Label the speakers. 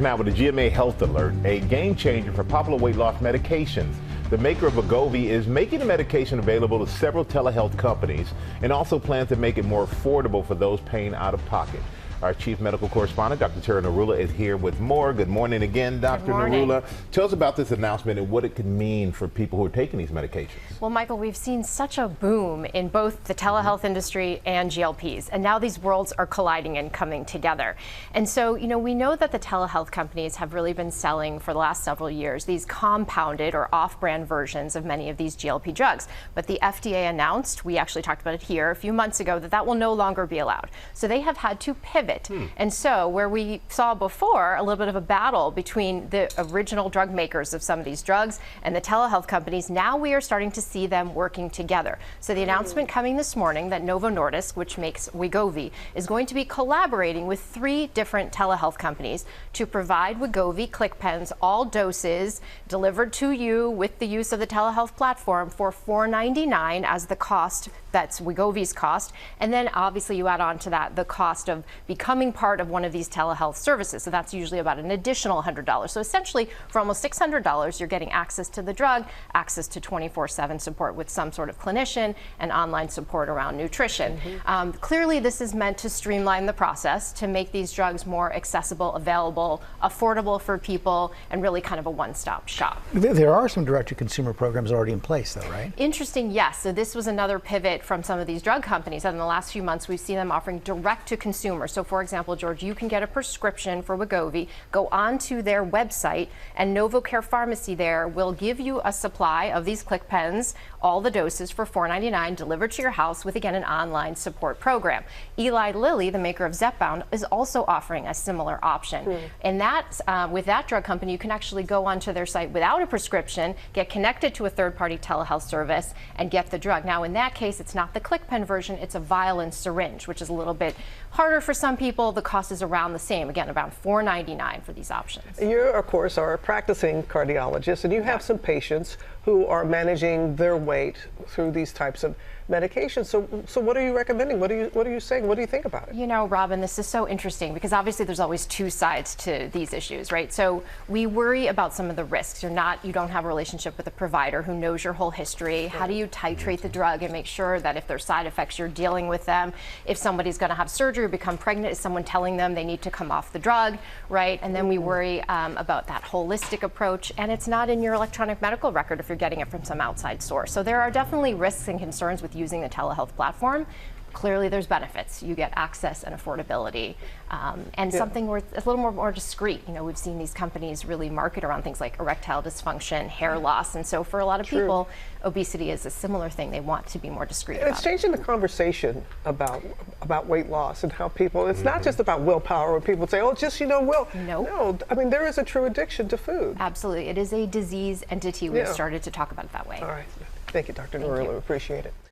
Speaker 1: Now with a GMA Health Alert, a game changer for popular weight loss medications. The maker of Wegovy is making the medication available to several telehealth companies and also plans to make it more affordable for those paying out of pocket. Our chief medical correspondent, Dr. Tara Narula, is here with more. Good morning again, Dr. Narula. Tell us about this announcement and what it could mean for people who are taking these medications.
Speaker 2: Well, Michael, we've seen such a boom in both the telehealth industry and GLPs, and now these worlds are colliding and coming together. And so, we know that the telehealth companies have really been selling for the last several years these compounded or off-brand versions of many of these GLP drugs. But the FDA announced, we actually talked about it here a few months ago, that will no longer be allowed. So they have had to pivot. And so where we saw before a little bit of a battle between the original drug makers of some of these drugs and the telehealth companies, now we are starting to see them working together. So the announcement coming this morning that Novo Nordisk, which makes Wegovy, is going to be collaborating with 3 different telehealth companies to provide Wegovy click pens, all doses delivered to you with the use of the telehealth platform for $4.99 as the cost. That's Wegovy's cost. And then obviously you add on to that the cost of becoming part of one of these telehealth services. So that's usually about an additional $100. So essentially for almost $600, you're getting access to the drug, access to 24/7 support with some sort of clinician, and online support around nutrition. Clearly this is meant to streamline the process to make these drugs more accessible, available, affordable for people, and really kind of a one-stop shop.
Speaker 3: There are some direct-to-consumer programs already in place though, right?
Speaker 2: Interesting, yes. So this was another pivot from some of these drug companies, and in the last few months we've seen them offering direct-to-consumer. So for example, George, you can get a prescription for Wegovy, go onto their website, and NovoCare Pharmacy there will give you a supply of these click pens, all the doses for $4.99 delivered to your house with, again, an online support program. Eli Lilly, the maker of Zepbound, is also offering a similar option. And that's, with that drug company, you can actually go onto their site without a prescription, get connected to a third-party telehealth service, and get the drug. Now, in that case, it's not the click pen version, it's a vial and syringe, which is a little bit harder for some people. The cost is around the same, again, around $4.99 for these options.
Speaker 4: You, of course, are a practicing cardiologist, and you have some patients who are managing their weight through these types of medications. So what are you recommending? What are you saying? What do you think about it?
Speaker 2: You know, Robin, this is so interesting because obviously there's always 2 sides to these issues, right? So we worry about some of the risks. You don't have a relationship with a provider who knows your whole history. How do you titrate the drug and make sure that if there's side effects, you're dealing with them? If somebody's going to have surgery or become pregnant, is someone telling them they need to come off the drug, right? And then we worry about that holistic approach, and it's not in your electronic medical record if you're getting it from some outside source. So there are definitely risks and concerns with using the telehealth platform. Clearly there's benefits. You get access and affordability, and something where it's a little more discreet. We've seen these companies really market around things like erectile dysfunction, hair loss, and so for a lot of people, obesity is a similar thing. They want to be more discreet about.
Speaker 4: It's changing the conversation about weight loss and how people, it's not just about willpower when people say, oh, just, will. No, I mean, there is a true addiction to food.
Speaker 2: Absolutely. It is a disease entity. We've started to talk about it that way.
Speaker 4: All right. Thank you, Dr. Narula. Appreciate it.